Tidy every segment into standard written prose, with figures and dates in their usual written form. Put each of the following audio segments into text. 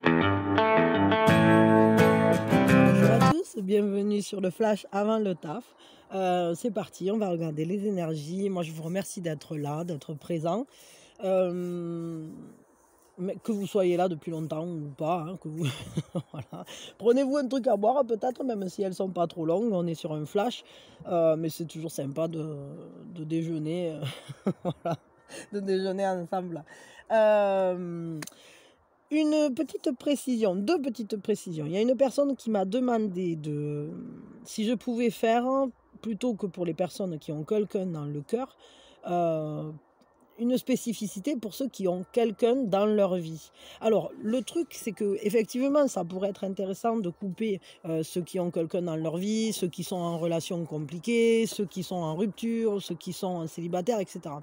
Bonjour à tous, bienvenue sur le flash avant le taf. C'est parti, on va regarder les énergies. Moi, je vous remercie d'être là, d'être présent. Hem, mais que vous soyez là depuis longtemps ou pas, hein, que vous voilà. Prenez-vous un truc à boire peut-être, même si elles sont pas trop longues, on est sur un flash, mais c'est toujours sympa de déjeuner, voilà, de déjeuner ensemble. Hem Une petite précision, 2 petites précisions. Il y a une personne qui m'a demandé si je pouvais faire, plutôt que pour les personnes qui ont quelqu'un dans le cœur, heu, une spécificité pour ceux qui ont quelqu'un dans leur vie. Alors le truc, c'est que effectivement, ça pourrait être intéressant de couper, ceux qui ont quelqu'un dans leur vie, ceux qui sont en relation compliquée, ceux qui sont en rupture, ceux qui sont célibataires et cetera.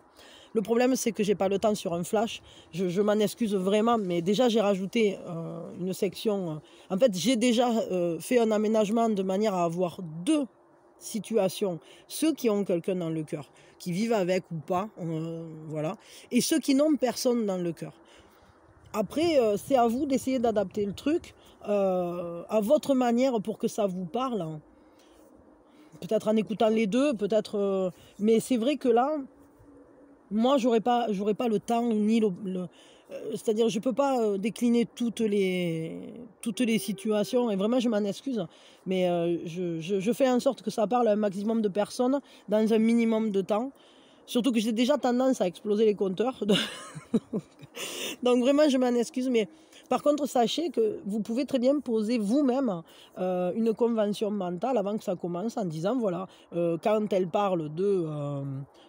Le problème, c'est que j'ai pas le temps sur un flash. Je m'en excuse vraiment, mais déjà j'ai rajouté, une section, en fait, j'ai déjà, fait un aménagement de manière à avoir 2 situations. Ceux qui ont quelqu'un dans le cœur, qui vivent avec ou pas, voilà, et ceux qui n'ont personne dans le cœur. Après, c'est à vous d'essayer d'adapter le truc, à votre manière pour que ça vous parle, hein. Peut-être en écoutant les 2, peut-être, mais c'est vrai que là, moi, j'aurais pas le temps ni c'est-à-dire je peux pas, décliner toutes les situations et vraiment je m'en excuse, mais je fais en sorte que ça parle à un maximum de personnes dans un minimum de temps. Surtout que j'ai déjà tendance à exploser les compteurs. Donc vraiment, je m'en excuse, mais par contre, sachez que vous pouvez très bien poser vous-même, une convention mentale avant que ça commence en disant voilà, quand elle parle de,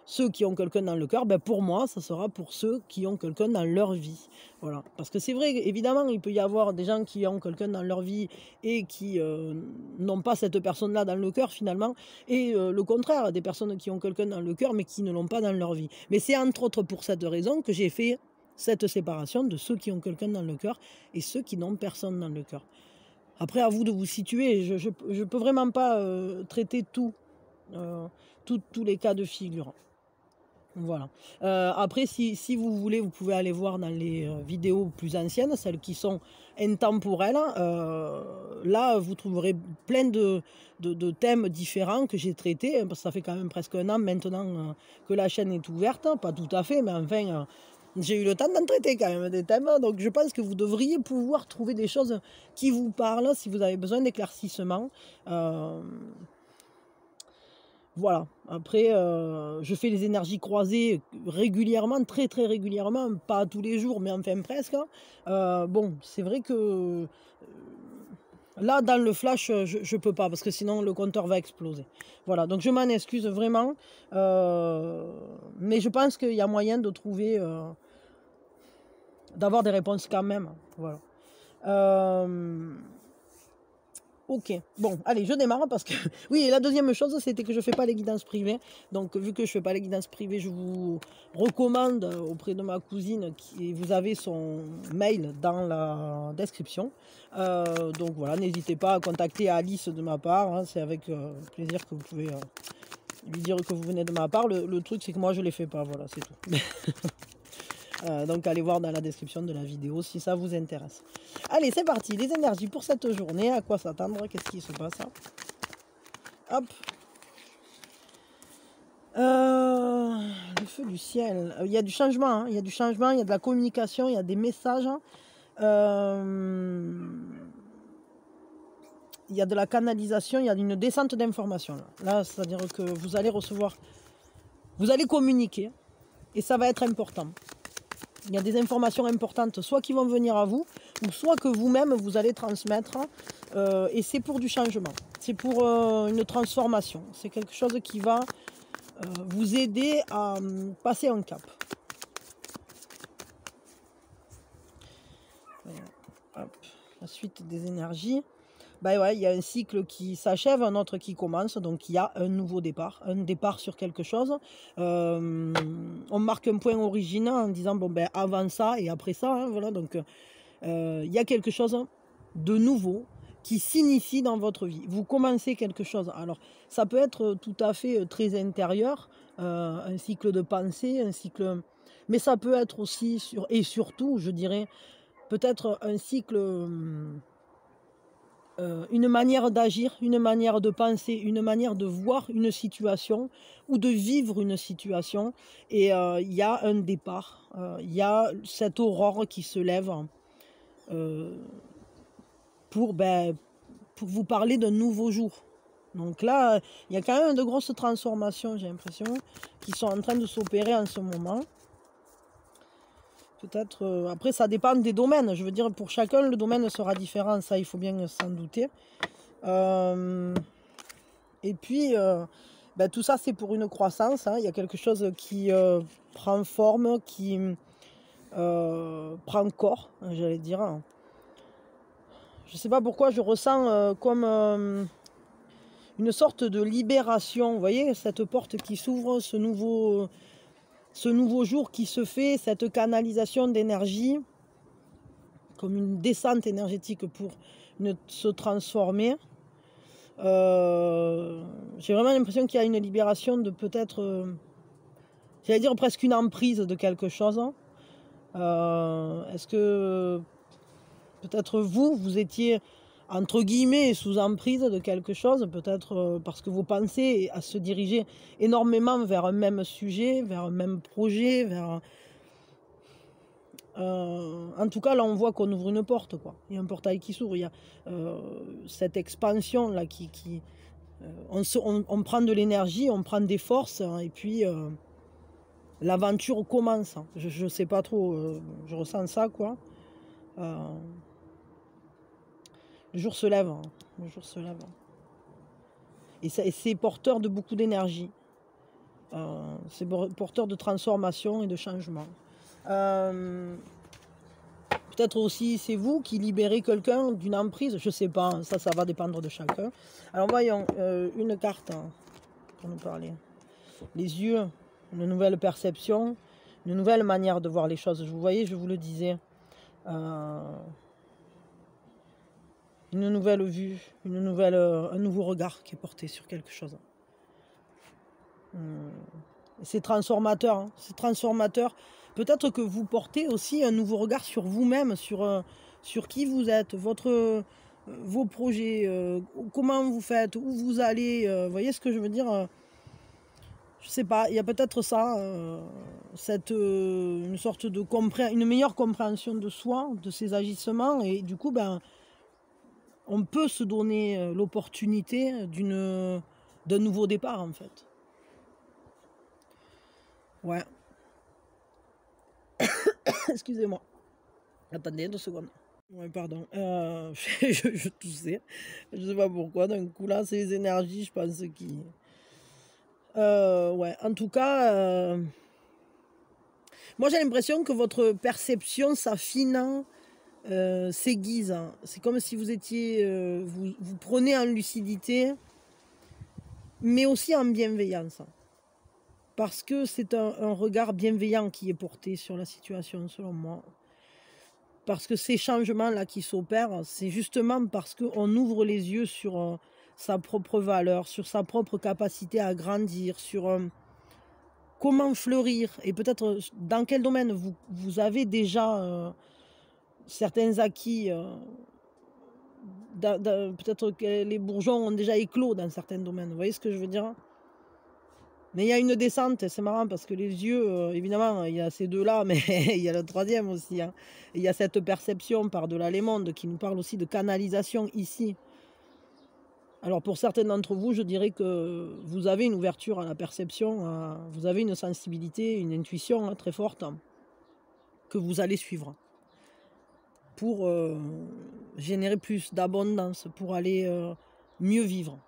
ceux qui ont quelqu'un dans le cœur, ben pour moi, ça sera pour ceux qui ont quelqu'un dans leur vie. Voilà. Parce que c'est vrai, évidemment, il peut y avoir des gens qui ont quelqu'un dans leur vie et qui, n'ont pas cette personne-là dans le cœur finalement et le contraire, des personnes qui ont quelqu'un dans le cœur mais qui ne l'ont pas dans leur vie. Mais c'est entre autres pour cette raison que j'ai fait cette séparation de ceux qui ont quelqu'un dans le cœur et ceux qui n'ont personne dans le cœur. Après, à vous de vous situer. Je peux vraiment pas traiter euh, tous les cas de figure. Voilà. Après, si vous voulez, vous pouvez aller voir dans les vidéos plus anciennes, celles qui sont intemporelles. Là, vous trouverez plein de thèmes différents que j'ai traités, hein, parce que ça fait quand même presque un an maintenant que la chaîne est ouverte. Pas tout à fait, mais enfin, j'ai eu le temps d'en traiter quand même des thèmes. Donc, je pense que vous devriez pouvoir trouver des choses qui vous parlent si vous avez besoin d'éclaircissement. Euh, voilà. Après, je fais les énergies croisées régulièrement, très, très régulièrement, pas tous les jours, mais enfin presque, hein. Bon, c'est vrai que, là, dans le flash, je peux pas parce que sinon le compteur va exploser. Voilà, donc je m'en excuse vraiment, mais je pense qu'il y a moyen de trouver, d'avoir des réponses quand même, voilà. Hem OK. Bon, allez, je démarre parce que oui, et la deuxième chose, c'était que je fais pas les guidances privées. Donc, vu que je fais pas les guidances privées, je vous recommande auprès de ma cousine qui vous avez son mail dans la description. Donc voilà, n'hésitez pas à contacter Alice de ma part, hein, c'est avec plaisir que vous pouvez lui dire que vous venez de ma part. Le truc, c'est que moi, je les fais pas, voilà, c'est tout. Donc allez voir dans la description de la vidéo si ça vous intéresse. Allez, c'est parti, les énergies pour cette journée, à quoi s'attendre, qu'est-ce qui se passe, hein. Hop. Le feu du ciel, il y a du changement, hein, il y a du changement, il y a de la communication, il y a des messages, hein. Il y a de la canalisation, il y a une descente d'informations là. Là, c'est-à-dire que vous allez communiquer et ça va être important. Il y a des informations importantes, soit qui vont venir à vous, ou soit que vous-même vous allez transmettre. Et c'est pour du changement. C'est pour une transformation. C'est quelque chose qui va vous aider à passer un cap. Hop, la suite des énergies. Ben ouais, il y a un cycle qui s'achève, un autre qui commence, donc il y a un nouveau départ, un départ sur quelque chose. On marque un point original en disant bon ben avant ça et après ça, hein, voilà, donc il y a quelque chose de nouveau qui s'initie dans votre vie. Vous commencez quelque chose. Alors ça peut être tout à fait très intérieur, un cycle de pensée, un cycle, mais ça peut être aussi et surtout, je dirais, peut-être un cycle, une manière d'agir, une manière de penser, une manière de voir une situation ou de vivre une situation. Et il y a un départ, il y a cette aurore qui se lève euh, pour, ben, pour vous parler d'un nouveau jour. Donc là, il y a quand même de grosses transformations, j'ai l'impression, qui sont en train de s'opérer en ce moment. Peut-être, après, ça dépend des domaines. Je veux dire, pour chacun, le domaine sera différent. Ça, il faut bien s'en douter. Et puis, ben, tout ça, c'est pour une croissance. Hein. Il y a quelque chose qui prend forme, qui prend corps, j'allais dire. Je ne sais pas pourquoi je ressens comme une sorte de libération. Vous voyez, cette porte qui s'ouvre, ce nouveau jour qui se fait, cette canalisation d'énergie, comme une descente énergétique pour se transformer. J'ai vraiment l'impression qu'il y a une libération de peut-être, j'allais dire presque une emprise de quelque chose. Est-ce que peut-être vous étiez entre guillemets sous emprise de quelque chose, peut-être parce que vous pensez à se diriger énormément vers un même sujet, vers un même projet, vers... en tout cas, là, on voit qu'on ouvre une porte, quoi. Il y a un portail qui s'ouvre, il y a cette expansion là qui on prend de l'énergie, on prend des forces, hein, et puis l'aventure commence. Hein. Je sais pas trop, je ressens ça, quoi. Le jour se lève, hein. Le jour se lève. Et c'est porteur de beaucoup d'énergie. C'est porteur de transformation et de changement. Peut-être aussi c'est vous qui libérez quelqu'un d'une emprise, je sais pas, ça va dépendre de chacun. Alors voyons, une carte hein, pour nous parler. Les yeux, une nouvelle perception, une nouvelle manière de voir les choses. Vous voyez, je vous le disais. Une nouvelle vue, un nouveau regard qui est porté sur quelque chose. C'est transformateur, hein, c'est transformateur. Peut-être que vous portez aussi un nouveau regard sur vous-même, sur qui vous êtes, vos projets, comment vous faites, où vous allez. Vous voyez ce que je veux dire? Je sais pas, il y a peut-être ça, une sorte de une meilleure compréhension de soi, de ses agissements, et du coup, ben, on peut se donner l'opportunité d'un nouveau départ, en fait. Ouais. Excusez-moi. Attendez 2 secondes. Ouais, pardon. Je toussais. Je sais pas pourquoi. D'un coup, là, c'est les énergies, je pense, qui... ouais, en tout cas, moi, j'ai l'impression que votre perception s'affine, s'aiguise. C'est comme si vous étiez... vous prenez en lucidité, mais aussi en bienveillance. Parce que c'est un regard bienveillant qui est porté sur la situation, selon moi. Parce que ces changements-là qui s'opèrent, c'est justement parce qu'on ouvre les yeux sur sa propre valeur, sur sa propre capacité à grandir, sur comment fleurir. Et peut-être dans quel domaine vous avez déjà certains acquis. Peut-être que les bourgeons ont déjà éclos dans certains domaines. Vous voyez ce que je veux dire? Mais il y a une descente, c'est marrant parce que les yeux, évidemment, il y a ces deux-là, mais il y a le troisième aussi. Hein. Et il y a cette perception par-delà les mondes qui nous parle aussi de canalisation ici. Alors pour certains d'entre vous, je dirais que vous avez une ouverture à la perception, vous avez une sensibilité, une intuition hein, très forte que vous allez suivre pour générer plus d'abondance, pour aller mieux vivre.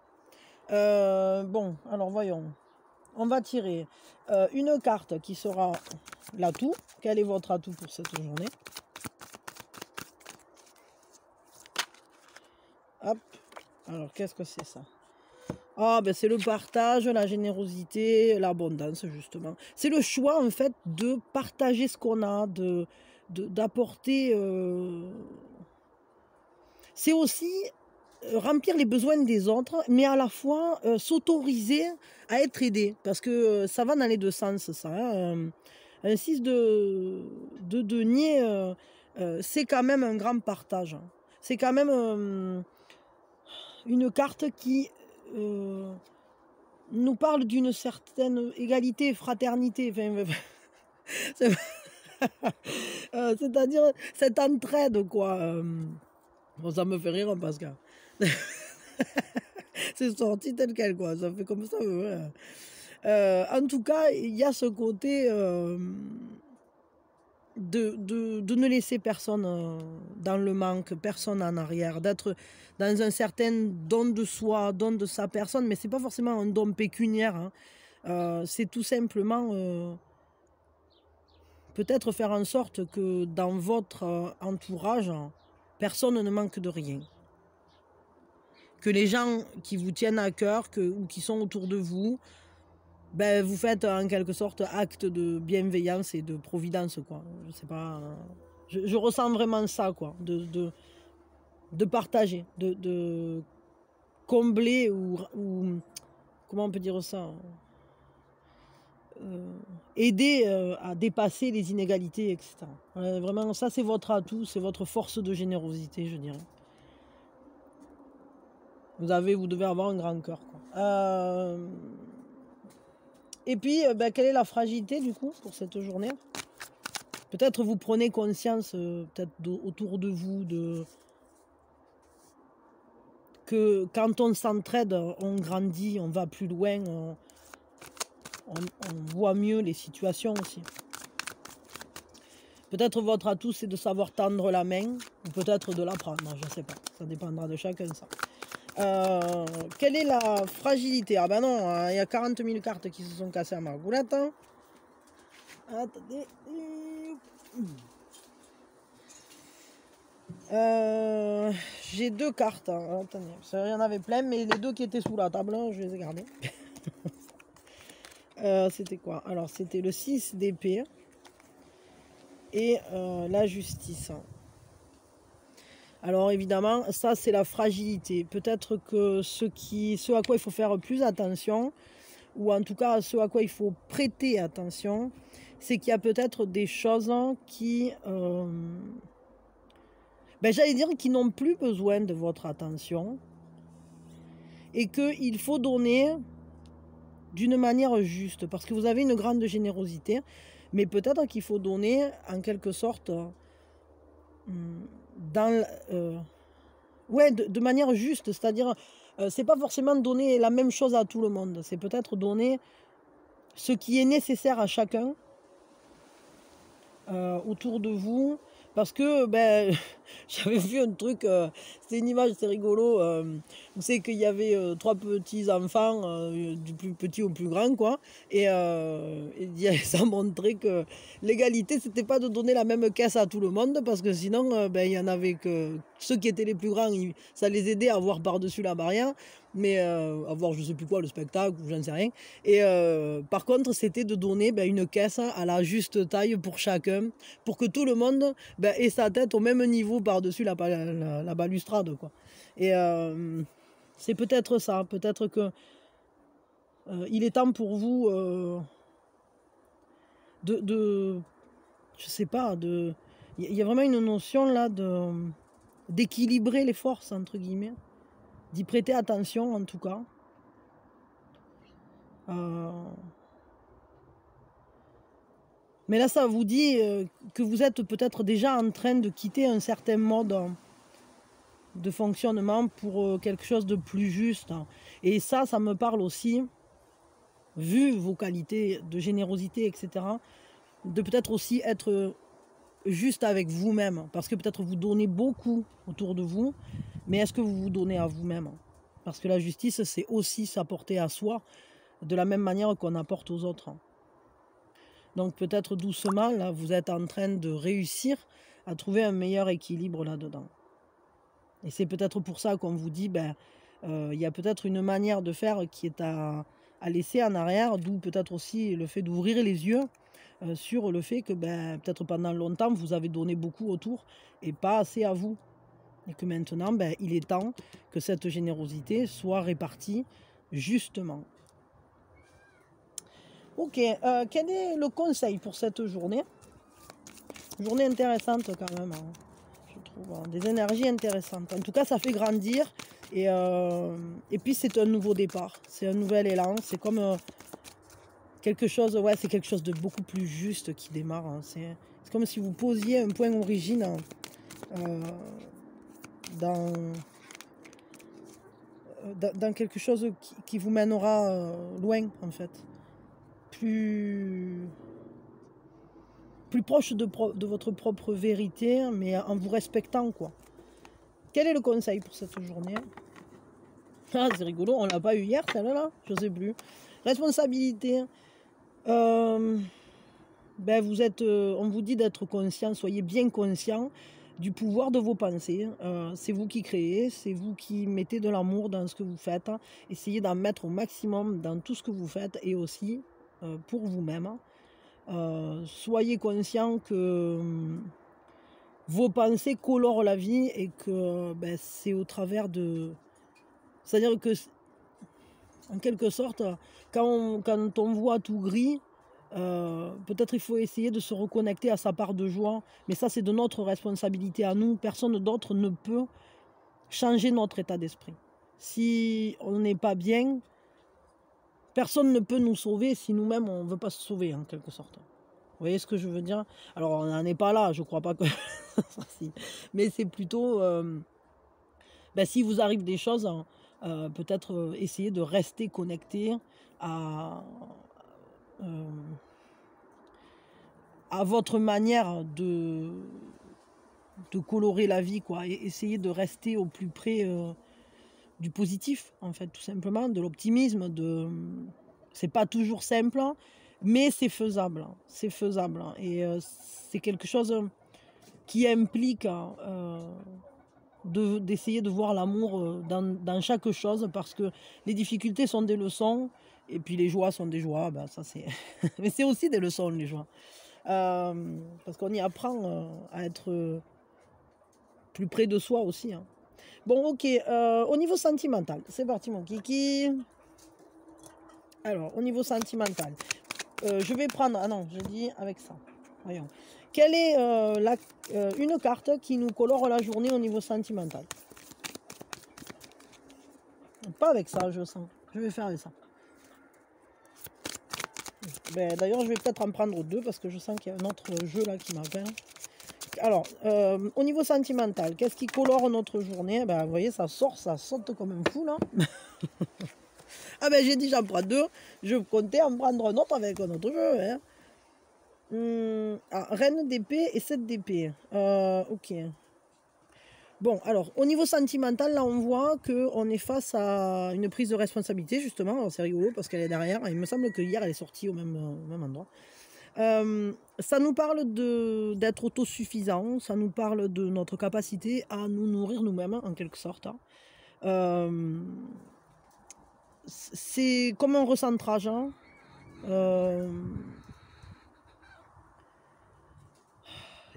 Bon, alors voyons. On va tirer une carte qui sera l'atout. Quel est votre atout pour cette journée? Hop. Alors, qu'est-ce que c'est ça? Ah, ben c'est le partage, la générosité, l'abondance, justement. C'est le choix, en fait, de partager ce qu'on a, d'apporter... C'est aussi remplir les besoins des autres, mais à la fois s'autoriser à être aidé, parce que ça va dans les deux sens, ça. Hein. Un 6 de denier, c'est quand même un grand partage. C'est quand même une carte qui nous parle d'une certaine égalité, fraternité. Enfin, c'est-à-dire cette entraide, quoi. Bon, ça me fait rire parce que c'est sorti tel quel, quoi. Ça fait comme ça. Ouais. En tout cas, il y a ce côté de ne laisser personne dans le manque, personne en arrière, d'être dans un certain don de soi, don de sa personne, mais c'est pas forcément un don pécuniaire. Hein. C'est tout simplement peut-être faire en sorte que dans votre entourage, personne ne manque de rien. Que les gens qui vous tiennent à cœur ou qui sont autour de vous, ben, vous faites en quelque sorte acte de bienveillance et de providence, quoi. Je sais pas. Je ressens vraiment ça, quoi. De partager, de combler ou comment on peut dire ça, aider à dépasser les inégalités, etc. Vraiment, ça c'est votre atout, c'est votre force de générosité, je dirais. Vous devez avoir un grand cœur, quoi. Et puis, ben, quelle est la fragilité du coup pour cette journée? Peut-être vous prenez conscience, peut-être autour de vous, que quand on s'entraide, on grandit, on va plus loin, on voit mieux les situations aussi. Peut-être votre atout, c'est de savoir tendre la main, ou peut-être de la prendre, je ne sais pas. Ça dépendra de chacun, ça. Quelle est la fragilité? Ah ben non, il y a 40 000 cartes qui se sont cassées à ma boulette. Hein. Attendez. J'ai deux cartes. Hein. Attendez, il y en avait plein, mais les deux qui étaient sous la table, je les ai gardées. C'était quoi? Alors, c'était le 6 d'épée et la justice. Alors évidemment, ça c'est la fragilité. Peut-être que ce à quoi il faut faire plus attention, ou en tout cas ce à quoi il faut prêter attention, c'est qu'il y a peut-être des choses qui, j'allais dire, qui n'ont plus besoin de votre attention, et qu'il faut donner d'une manière juste, parce que vous avez une grande générosité, mais peut-être qu'il faut donner en quelque sorte de manière juste, c'est-à-dire c'est pas forcément donner la même chose à tout le monde, c'est peut-être donner ce qui est nécessaire à chacun autour de vous, parce que j'avais vu un truc, c'était une image, c'est rigolo, vous savez qu'il y avait 3 petits enfants, du plus petit au plus grand, quoi, et ça montrait que l'égalité, c'était pas de donner la même caisse à tout le monde, parce que sinon il y en avait que ceux qui étaient les plus grands, ça les aidait à voir par-dessus la barrière, mais à voir je sais plus quoi, le spectacle, ou j'en sais rien, et par contre c'était de donner une caisse à la juste taille pour chacun, pour que tout le monde ait sa tête au même niveau par-dessus la balustrade, quoi. Et c'est peut-être ça, peut-être que il est temps pour vous je sais pas, il y a vraiment une notion là d'équilibrer les forces, entre guillemets, d'y prêter attention en tout cas. Mais là, ça vous dit que vous êtes peut-être déjà en train de quitter un certain mode de fonctionnement pour quelque chose de plus juste. Et ça me parle aussi, vu vos qualités de générosité, etc., de peut-être aussi être juste avec vous-même. Parce que peut-être vous donnez beaucoup autour de vous, mais est-ce que vous vous donnez à vous-même? Parce que la justice, c'est aussi s'apporter à soi de la même manière qu'on apporte aux autres. Donc peut-être doucement, là, vous êtes en train de réussir à trouver un meilleur équilibre là-dedans. Et c'est peut-être pour ça qu'on vous dit, il y a peut-être une manière de faire qui est à laisser en arrière, d'où peut-être aussi le fait d'ouvrir les yeux sur le fait que peut-être pendant longtemps, vous avez donné beaucoup autour et pas assez à vous. Et que maintenant, il est temps que cette générosité soit répartie justement. Ok, quel est le conseil pour cette journée? Journée intéressante quand même, hein, je trouve. Hein, des énergies intéressantes. En tout cas, ça fait grandir. Et puis, c'est un nouveau départ. C'est un nouvel élan. C'est comme quelque chose, ouais, c'est quelque chose de beaucoup plus juste qui démarre. Hein. C'est comme si vous posiez un point origine dans, dans quelque chose qui vous mènera loin, en fait. Plus proche de votre propre vérité, mais en vous respectant, quoi. Quel est le conseil pour cette journée? Ah, c'est rigolo, on l'a pas eu hier, celle-là, je sais plus. Responsabilité. Ben vous êtes, on vous dit d'être conscient, soyez bien conscient du pouvoir de vos pensées. C'est vous qui créez, c'est vous qui mettez de l'amour dans ce que vous faites. Essayez d'en mettre au maximum dans tout ce que vous faites et aussi pour vous-même. Soyez conscient que vos pensées colorent la vie et que ben, c'est au travers de... C'est-à-dire que, en quelque sorte, quand on voit tout gris, peut-être il faut essayer de se reconnecter à sa part de joie. Mais ça, c'est de notre responsabilité à nous. Personne d'autre ne peut changer notre état d'esprit. Si on n'est pas bien, personne ne peut nous sauver si nous-mêmes, on ne veut pas se sauver, en quelque sorte. Vous voyez ce que je veux dire? Alors, on n'en est pas là, je ne crois pas que... Mais c'est plutôt... ben, si vous arrive des choses, peut-être essayer de rester connecté à votre manière de colorer la vie, quoi. Et essayer de rester au plus près du positif, en fait, tout simplement, de l'optimisme. C'est pas toujours simple, mais c'est faisable. C'est faisable. Et c'est quelque chose qui implique d'essayer de voir l'amour dans chaque chose, parce que les difficultés sont des leçons, et puis les joies sont des joies. Ben, ça, c'est... mais c'est aussi des leçons, les joies. Parce qu'on y apprend à être plus près de soi aussi. Hein. Bon, ok. Au niveau sentimental, c'est parti, mon kiki. Alors, au niveau sentimental, je vais prendre... Ah non, je dis avec ça. Voyons. Quelle est une carte qui nous colore la journée au niveau sentimental? Pas avec ça, je sens. Je vais faire avec ça. Ben, d'ailleurs, je vais peut-être en prendre deux parce que je sens qu'il y a un autre jeu là qui m'appelle. Alors, au niveau sentimental, qu'est-ce qui colore notre journée? Ben, vous voyez, ça sort, ça saute comme un fou là. Ah ben, j'ai dit j'en prends deux. Je comptais en prendre un autre avec un autre jeu. Hein. Reine d'épée et 7 d'épée. Ok. Bon, alors, au niveau sentimental, là, on voit qu'on est face à une prise de responsabilité, justement. C'est rigolo parce qu'elle est derrière. Il me semble que hier, elle est sortie au même endroit. Ça nous parle d'être autosuffisant. Ça nous parle de notre capacité à nous nourrir nous-mêmes, en quelque sorte. C'est comme un recentrage. Hein.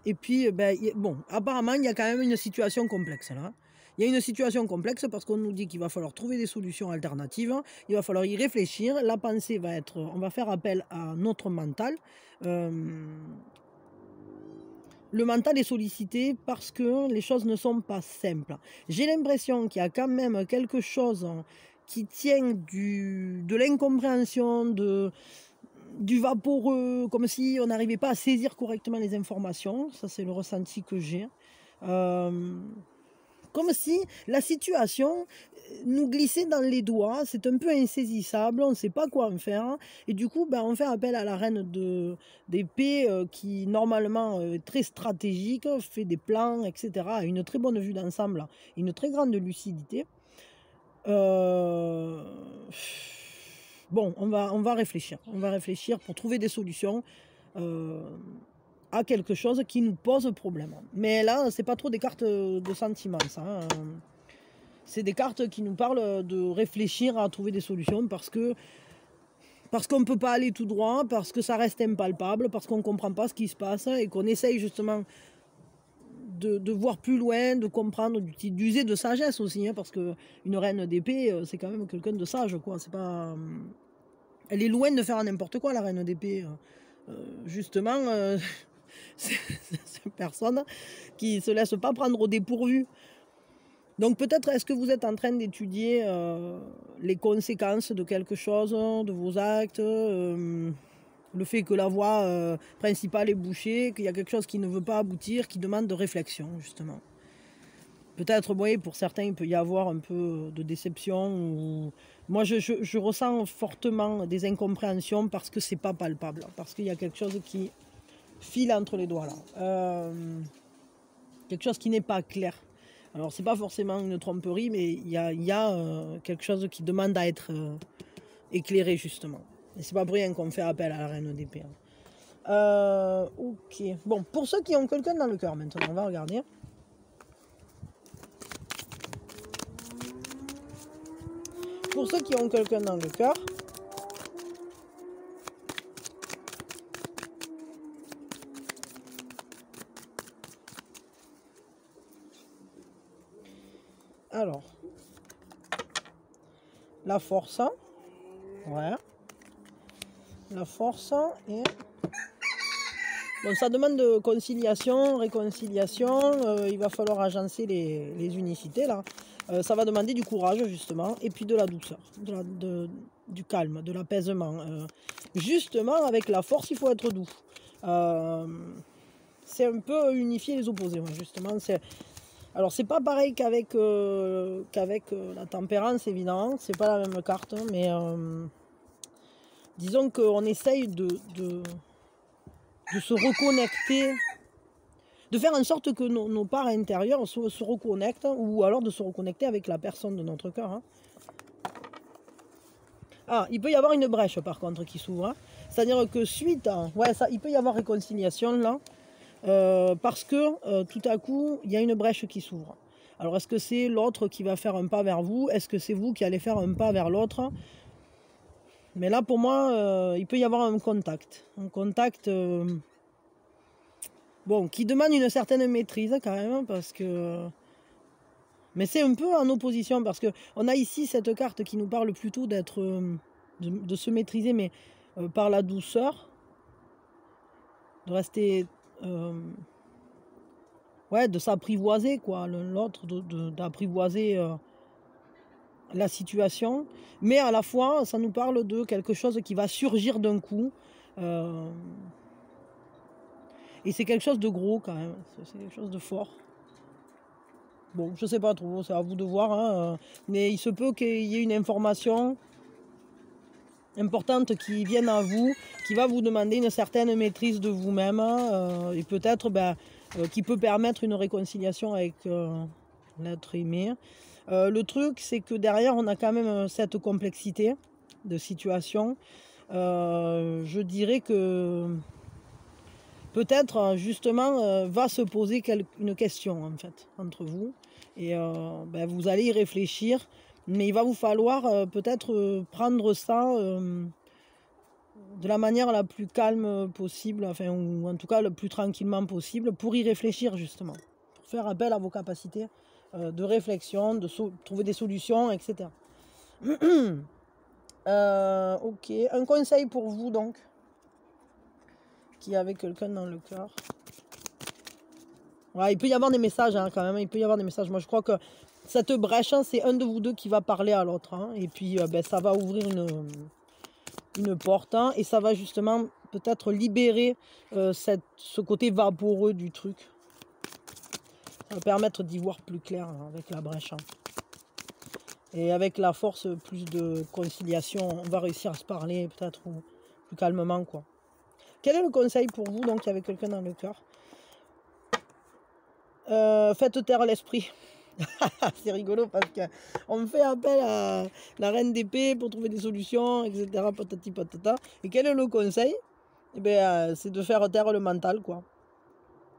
Et puis, ben, bon, apparemment, il y a quand même une situation complexe là. Il y a une situation complexe parce qu'on nous dit qu'il va falloir trouver des solutions alternatives. Il va falloir y réfléchir. La pensée va être... On va faire appel à notre mental. Le mental est sollicité parce que les choses ne sont pas simples. J'ai l'impression qu'il y a quand même quelque chose qui tient de l'incompréhension, du vaporeux, comme si on n'arrivait pas à saisir correctement les informations. Ça, c'est le ressenti que j'ai. Comme si la situation nous glissait dans les doigts. C'est un peu insaisissable, on ne sait pas quoi en faire. Et du coup, ben, on fait appel à la reine d'épée qui, normalement, est très stratégique, fait des plans, etc. A une très bonne vue d'ensemble, une très grande lucidité. Bon, on va réfléchir. On va réfléchir pour trouver des solutions à quelque chose qui nous pose problème. Mais là, c'est pas trop des cartes de sentiments, ça. Hein. C'est des cartes qui nous parlent de réfléchir à trouver des solutions parce qu'on ne peut pas aller tout droit, parce que ça reste impalpable, parce qu'on ne comprend pas ce qui se passe et qu'on essaye justement de voir plus loin, de comprendre, d'user de sagesse aussi, hein, parce qu'une reine d'épée, c'est quand même quelqu'un de sage, quoi. C'est pas... Elle est loin de faire n'importe quoi, la reine d'épée. Justement, C'est une personne qui ne se laisse pas prendre au dépourvu. Donc peut-être est-ce que vous êtes en train d'étudier les conséquences de quelque chose, de vos actes, le fait que la voie principale est bouchée, qu'il y a quelque chose qui ne veut pas aboutir, qui demande de réflexion justement. Peut-être, vous voyez, pour certains, il peut y avoir un peu de déception. Ou... Moi, je ressens fortement des incompréhensions parce que c'est pas palpable, parce qu'il y a quelque chose qui file entre les doigts là. Quelque chose qui n'est pas clair. Alors, c'est pas forcément une tromperie, mais il y a quelque chose qui demande à être éclairé, justement. Et c'est pas pour rien qu'on fait appel à la reine d'épée. Ok. Bon, pour ceux qui ont quelqu'un dans le cœur, maintenant, on va regarder. Pour ceux qui ont quelqu'un dans le cœur, alors, la force, ouais, la force et... Bon, ça demande de conciliation, réconciliation, il va falloir agencer les unicités là. Ça va demander du courage justement, et puis de la douceur, du calme, de l'apaisement. Justement, avec la force, il faut être doux. C'est un peu unifier les opposés, justement. Alors, c'est pas pareil qu'avec la tempérance, évidemment. C'est pas la même carte, mais disons qu'on essaye de se reconnecter, de faire en sorte que nos parts intérieures se reconnectent, ou alors de se reconnecter avec la personne de notre cœur. Hein. Ah, il peut y avoir une brèche par contre qui s'ouvre. Hein. C'est-à-dire que suite à... Ouais, ça, il peut y avoir réconciliation là. Parce que tout à coup, il y a une brèche qui s'ouvre. Alors, est-ce que c'est l'autre qui va faire un pas vers vous? Est-ce que c'est vous qui allez faire un pas vers l'autre? Mais là, pour moi, il peut y avoir un contact. Un contact bon, qui demande une certaine maîtrise quand même, parce que... Mais c'est un peu en opposition, parce qu'on a ici cette carte qui nous parle plutôt d'être... de se maîtriser, mais par la douceur, de rester... ouais, de s'apprivoiser, quoi, l'autre, d'apprivoiser la situation. Mais à la fois, ça nous parle de quelque chose qui va surgir d'un coup. Et c'est quelque chose de gros, quand même. C'est quelque chose de fort. Bon, je sais pas trop, c'est à vous de voir. Hein, mais il se peut qu'il y ait une information importante qui vienne à vous, qui va vous demander une certaine maîtrise de vous-même. Et peut-être... qui peut permettre une réconciliation avec l'être aimé. Le truc, c'est que derrière, on a quand même cette complexité de situation. Je dirais que peut-être, justement, va se poser une question, en fait, entre vous. Et vous allez y réfléchir, mais il va vous falloir peut-être prendre ça... de la manière la plus calme possible, enfin, ou en tout cas le plus tranquillement possible, pour y réfléchir justement, pour faire appel à vos capacités de réflexion, de trouver des solutions, etc. Ok, un conseil pour vous donc, qui avait quelqu'un dans le cœur. Ouais, il peut y avoir des messages hein, quand même, il peut y avoir des messages. Moi je crois que cette brèche, hein, c'est un de vous deux qui va parler à l'autre, hein, et puis ça va ouvrir une porte, hein, et ça va justement peut-être libérer ce côté vaporeux du truc. Ça va permettre d'y voir plus clair hein, avec la brèche. Hein. Et avec la force, plus de conciliation, on va réussir à se parler peut-être plus calmement, quoi. Quel est le conseil pour vous, donc, il y avait quelqu'un dans le cœur? Faites taire l'esprit. C'est rigolo parce qu'on fait appel à la reine d'épée pour trouver des solutions, etc. Patati patata. Et quel est le conseil? Eh bien, c'est de faire taire le mental, quoi.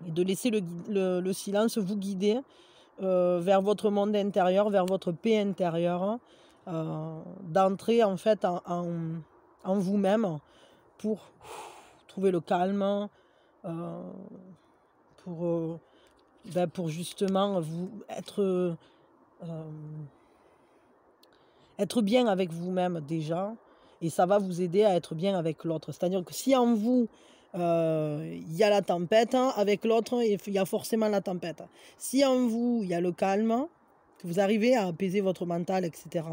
Et de laisser le silence vous guider vers votre monde intérieur, vers votre paix intérieure, d'entrer en fait en vous-même pour trouver le calme, pour justement vous être bien avec vous-même déjà, et ça va vous aider à être bien avec l'autre. C'est-à-dire que si en vous, il y a la tempête, hein, avec l'autre, il y a forcément la tempête. Si en vous, il y a le calme, que vous arrivez à apaiser votre mental, etc.,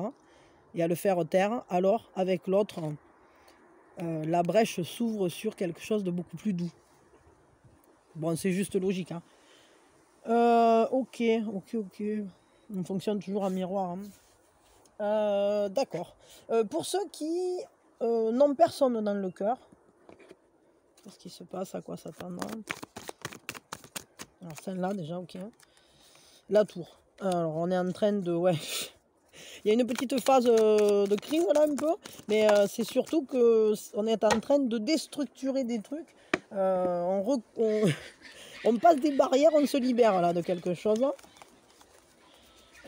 et à le faire taire, alors avec l'autre, la brèche s'ouvre sur quelque chose de beaucoup plus doux. Bon, c'est juste logique. Hein. Ok. On fonctionne toujours en miroir. Hein. D'accord. Pour ceux qui n'ont personne dans le cœur, qu'est-ce qui se passe, à quoi s'attendre? Alors celle-là déjà, ok. La tour. Alors on est en train de... Ouais. Il y a une petite phase de crise là un peu, mais c'est surtout qu'on est en train de déstructurer des trucs. On passe des barrières, on se libère là de quelque chose.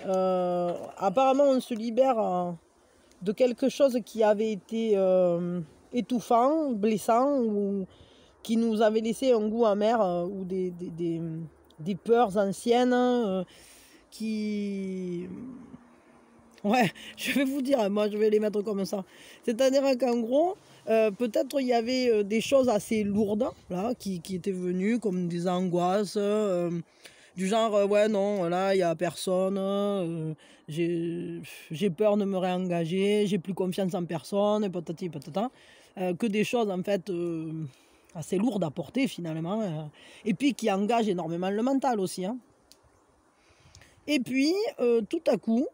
Apparemment on se libère de quelque chose qui avait été étouffant, blessant, ou qui nous avait laissé un goût amer, ou des peurs anciennes qui... Ouais, je vais vous dire, moi je vais les mettre comme ça. C'est-à-dire qu'en gros, peut-être il y avait des choses assez lourdes là, qui étaient venues, comme des angoisses, du genre, ouais non, là il n'y a personne, j'ai peur de me réengager, j'ai plus confiance en personne, patati patata. Que des choses en fait assez lourdes à porter finalement, et puis qui engagent énormément le mental aussi. Hein. Et puis, tout à coup,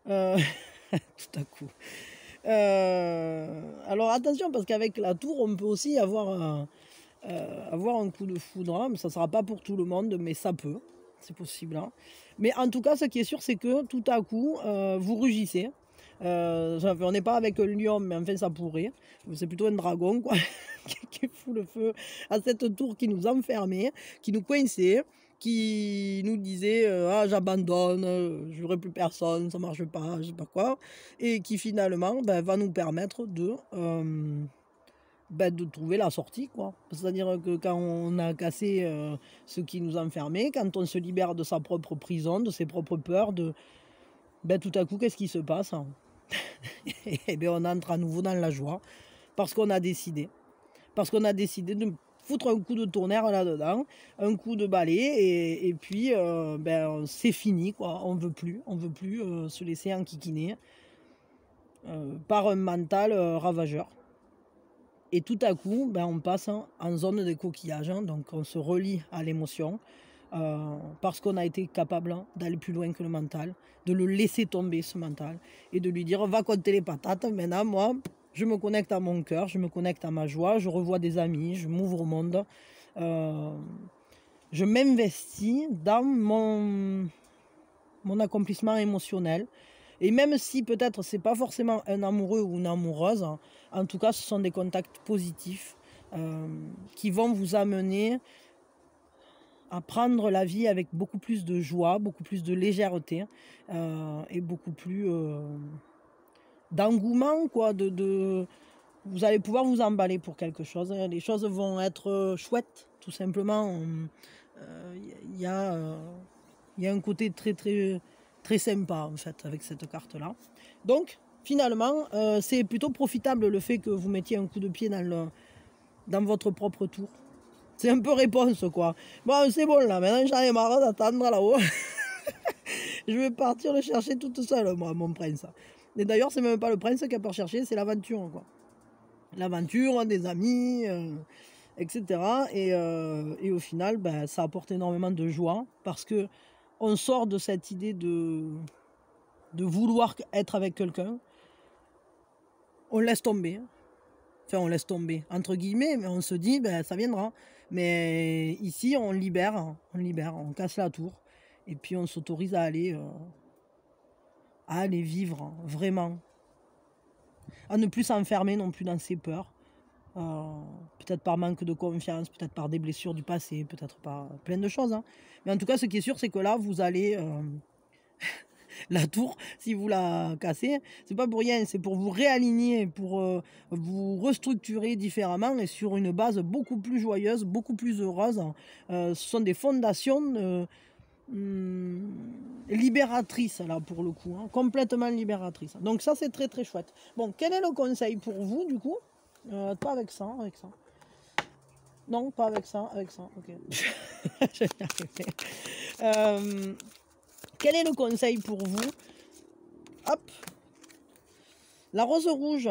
tout à coup. Alors attention, parce qu'avec la tour, on peut aussi avoir un coup de foudre. Hein, mais ça ne sera pas pour tout le monde, mais ça peut. C'est possible. Hein. Mais en tout cas, ce qui est sûr, c'est que tout à coup, vous rugissez. On n'est pas avec un lion, mais enfin, ça pourrait. C'est plutôt un dragon, quoi, qui fout le feu à cette tour qui nous enfermait, qui nous coinçait, qui nous disait ah j'abandonne, je n'aurai plus personne, ça marche pas, je sais pas quoi, et qui finalement va nous permettre de trouver la sortie, quoi. C'est-à-dire que quand on a cassé ce qui nous enfermait, quand on se libère de sa propre prison, de ses propres peurs, tout à coup qu'est-ce qui se passe? Et bien on entre à nouveau dans la joie parce qu'on a décidé. Parce qu'on a décidé de foutre un coup de tonnerre là-dedans, un coup de balai, et puis c'est fini, quoi. On veut plus se laisser enquiquiner par un mental ravageur. Et tout à coup, on passe en zone de coquillage, hein, donc on se relie à l'émotion, parce qu'on a été capable d'aller plus loin que le mental, de le laisser tomber ce mental, et de lui dire va compter les patates, maintenant moi je me connecte à mon cœur, je me connecte à ma joie, je revois des amis, je m'ouvre au monde, je m'investis dans mon accomplissement émotionnel. Et même si peut-être c'est pas forcément un amoureux ou une amoureuse, en tout cas ce sont des contacts positifs qui vont vous amener à prendre la vie avec beaucoup plus de joie, beaucoup plus de légèreté et beaucoup plus d'engouement, quoi. Vous allez pouvoir vous emballer pour quelque chose. Les choses vont être chouettes, tout simplement. Il y a un côté très très très sympa en fait avec cette carte là. Donc finalement c'est plutôt profitable le fait que vous mettiez un coup de pied dans votre propre tour. C'est un peu réponse, quoi. Bon, c'est bon là, maintenant j'en ai marre d'attendre là-haut. Je vais partir le chercher toute seule, moi, mon prince. Et d'ailleurs c'est même pas le prince qui a peur chercher, c'est l'aventure, quoi. L'aventure, des amis, etc. Et au final ça apporte énormément de joie parce que on sort de cette idée de vouloir être avec quelqu'un. On laisse tomber. Enfin, on laisse tomber, entre guillemets, mais on se dit, ça viendra. Mais ici, on libère, on casse la tour. Et puis, on s'autorise à aller vivre, vraiment. À ne plus s'enfermer non plus dans ses peurs. Peut-être par manque de confiance, peut-être par des blessures du passé, peut-être par plein de choses. Hein. Mais en tout cas, ce qui est sûr, c'est que là, vous allez... la tour, si vous la cassez, c'est pas pour rien, c'est pour vous réaligner, pour vous restructurer différemment et sur une base beaucoup plus joyeuse, beaucoup plus heureuse. Ce sont des fondations libératrices là pour le coup, hein, complètement libératrices. Donc ça c'est très très chouette. Bon, quel est le conseil pour vous du coup? Pas avec ça, avec ça. Non, pas avec ça, ok. Je vais y arriver. Quel est le conseil pour vous? Hop, la rose rouge,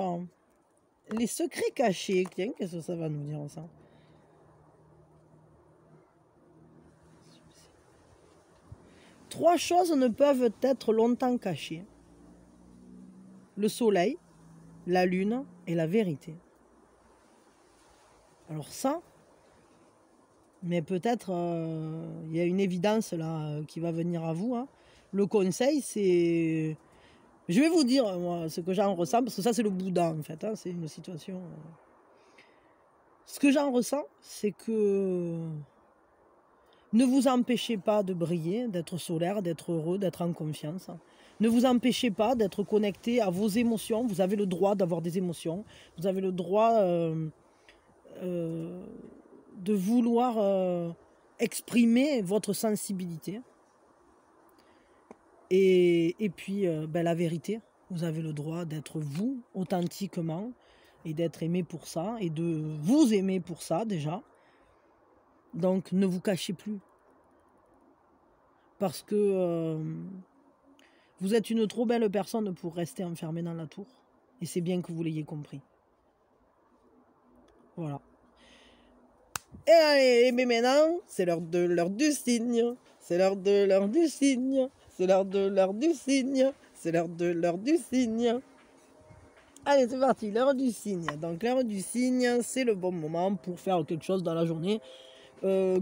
les secrets cachés. Tiens, qu'est-ce que ça va nous dire ça? Trois choses ne peuvent être longtemps cachées. Le soleil, la lune et la vérité. Alors ça, mais peut-être il y a une évidence là qui va venir à vous. Hein. Le conseil, c'est... Je vais vous dire, moi, ce que j'en ressens, parce que ça, c'est le Bouddha, en fait. Hein, c'est une situation... Ce que j'en ressens, c'est que ne vous empêchez pas de briller, d'être solaire, d'être heureux, d'être en confiance. Ne vous empêchez pas d'être connecté à vos émotions. Vous avez le droit d'avoir des émotions. Vous avez le droit de vouloir exprimer votre sensibilité. Et puis, la vérité. Vous avez le droit d'être vous, authentiquement, et d'être aimé pour ça, et de vous aimer pour ça, déjà. Donc, ne vous cachez plus. Parce que vous êtes une trop belle personne pour rester enfermée dans la tour. Et c'est bien que vous l'ayez compris. Voilà. Et allez, mais maintenant, c'est l'heure du signe. C'est l'heure du signe. C'est l'heure du signe. C'est l'heure du signe. Allez, c'est parti, l'heure du signe. Donc, l'heure du signe, c'est le bon moment pour faire quelque chose dans la journée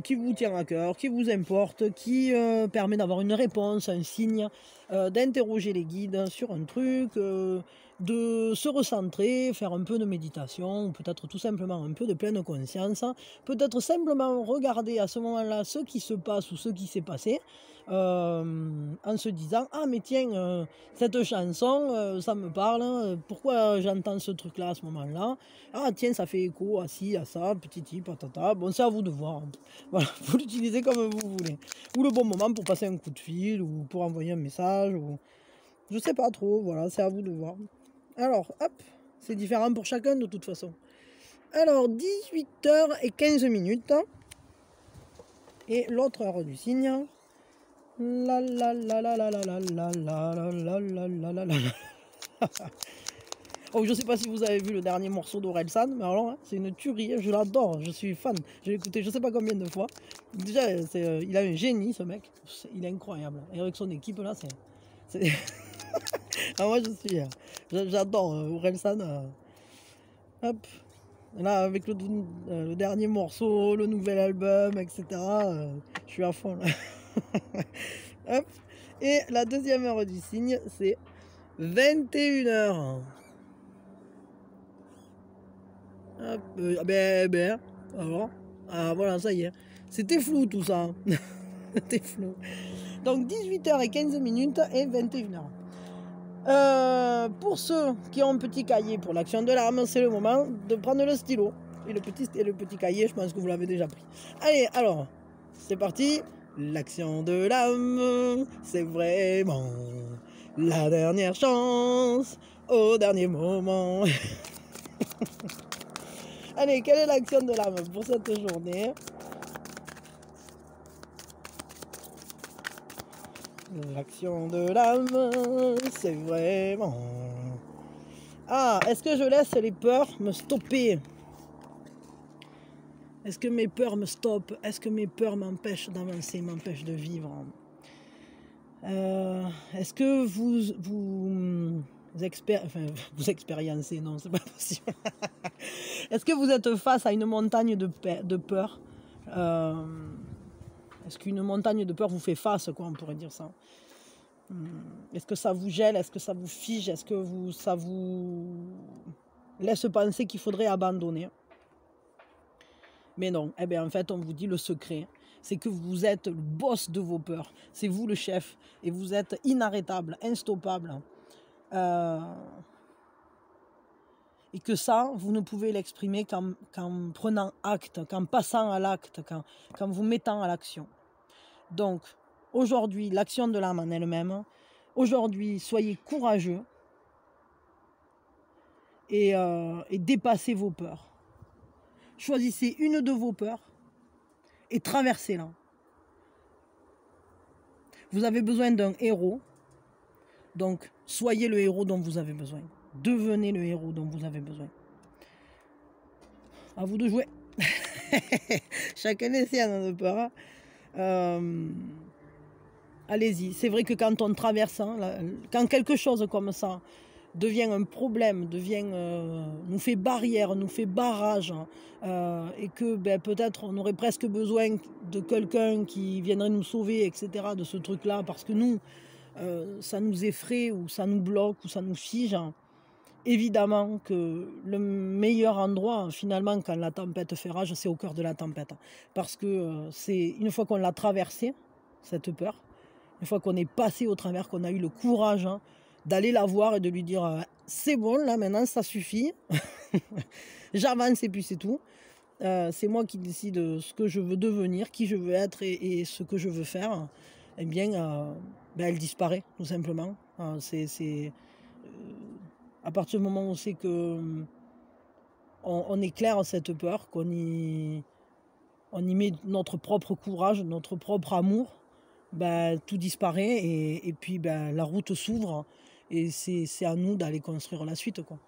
qui vous tient à cœur, qui vous importe, qui permet d'avoir une réponse, un signe, d'interroger les guides sur un truc, de se recentrer, faire un peu de méditation, ou peut-être tout simplement un peu de pleine conscience, peut-être simplement regarder à ce moment-là ce qui se passe ou ce qui s'est passé, en se disant « Ah mais tiens, cette chanson, ça me parle, pourquoi j'entends ce truc-là à ce moment-là? Ah tiens, ça fait écho à ci, à ça, petit patata. » Bon, c'est à vous de voir. Voilà, vous l'utilisez comme vous voulez. Ou le bon moment pour passer un coup de fil, ou pour envoyer un message, ou... Je sais pas trop, voilà, c'est à vous de voir. Alors, hop, c'est différent pour chacun de toute façon. Alors, 18h15. Et l'autre heure du signe. La la la la la la la la la la la la la la. Oh, je sais pas si vous avez vu le dernier morceau d'Orelsan, mais alors hein, c'est une tuerie, je l'adore, je suis fan. Je l'ai écouté je sais pas combien de fois. Déjà, il a un génie ce mec, il est incroyable. Et avec son équipe là, c'est... Ah, moi j'adore Orelsan. Hop, là avec le dernier morceau, le nouvel album, etc. Je suis à fond là. Hop. Et la deuxième heure du signe, c'est 21h. Hop, alors, ah voilà, ça y est. C'était flou tout ça. C'était flou. Donc 18h15 et 21h. Pour ceux qui ont un petit cahier pour l'action de l'âme, c'est le moment de prendre le stylo. Et le petit cahier, je pense que vous l'avez déjà pris. Allez, alors, c'est parti. L'action de l'âme, c'est vraiment la dernière chance au dernier moment. Allez, quelle est l'action de l'âme pour cette journée? L'action de l'âme, c'est vraiment... Ah, est-ce que je laisse les peurs me stopper? Est-ce que mes peurs me stoppent? Est-ce que mes peurs m'empêchent d'avancer, m'empêchent de vivre? Est-ce que vous expériencez? Non, c'est pas possible. Est-ce que vous êtes face à une montagne de peur? Est-ce qu'une montagne de peur vous fait face, quoi, on pourrait dire ça? Est-ce que ça vous gèle? Est-ce que ça vous fige? Est-ce que ça vous laisse penser qu'il faudrait abandonner? Mais non, eh bien en fait on vous dit le secret, c'est que vous êtes le boss de vos peurs, c'est vous le chef, et vous êtes inarrêtable, instoppable. Et que ça, vous ne pouvez l'exprimer qu'en prenant acte, qu'en passant à l'acte, qu'en vous mettant à l'action. Donc, aujourd'hui, l'action de l'âme en elle-même, aujourd'hui, soyez courageux et dépassez vos peurs. Choisissez une de vos peurs et traversez-la. Vous avez besoin d'un héros, donc soyez le héros dont vous avez besoin. Devenez le héros dont vous avez besoin. À vous de jouer. Chacun les siennes de peur. Allez-y. C'est vrai que quand on traverse, quand quelque chose comme ça devient un problème, nous fait barrière, nous fait barrage, et que peut-être on aurait presque besoin de quelqu'un qui viendrait nous sauver, etc., de ce truc-là, parce que nous, ça nous effraie, ou ça nous bloque, ou ça nous fige. Évidemment que le meilleur endroit, finalement, quand la tempête fait rage, c'est au cœur de la tempête. Parce que c'est une fois qu'on l'a traversée, cette peur, une fois qu'on est passé au travers, qu'on a eu le courage d'aller la voir et de lui dire c'est bon, là maintenant ça suffit, j'avance et puis c'est tout. C'est moi qui décide ce que je veux devenir, qui je veux être et ce que je veux faire. Eh bien, elle disparaît tout simplement. À partir du moment où on sait que on éclaire cette peur, on y met notre propre courage, notre propre amour, tout disparaît et puis la route s'ouvre et c'est à nous d'aller construire la suite, quoi.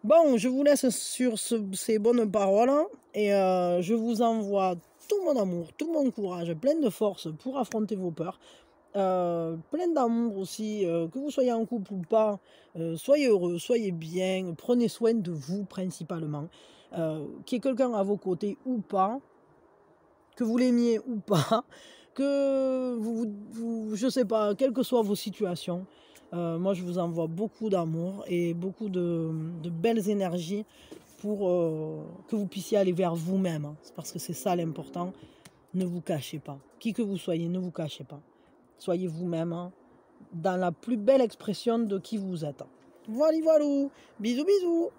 Bon, je vous laisse sur ces bonnes paroles et je vous envoie tout mon amour, tout mon courage, plein de force pour affronter vos peurs. Plein d'amour aussi, que vous soyez en couple ou pas, soyez heureux, soyez bien, prenez soin de vous principalement, qu'il y ait quelqu'un à vos côtés ou pas, que vous l'aimiez ou pas, que je sais pas, quelles que soient vos situations, moi je vous envoie beaucoup d'amour et beaucoup de belles énergies pour que vous puissiez aller vers vous-même, parce que c'est ça l'important. Ne vous cachez pas, qui que vous soyez, ne vous cachez pas. Soyez vous-même dans la plus belle expression de qui vous êtes. Voilà, bisous, bisous.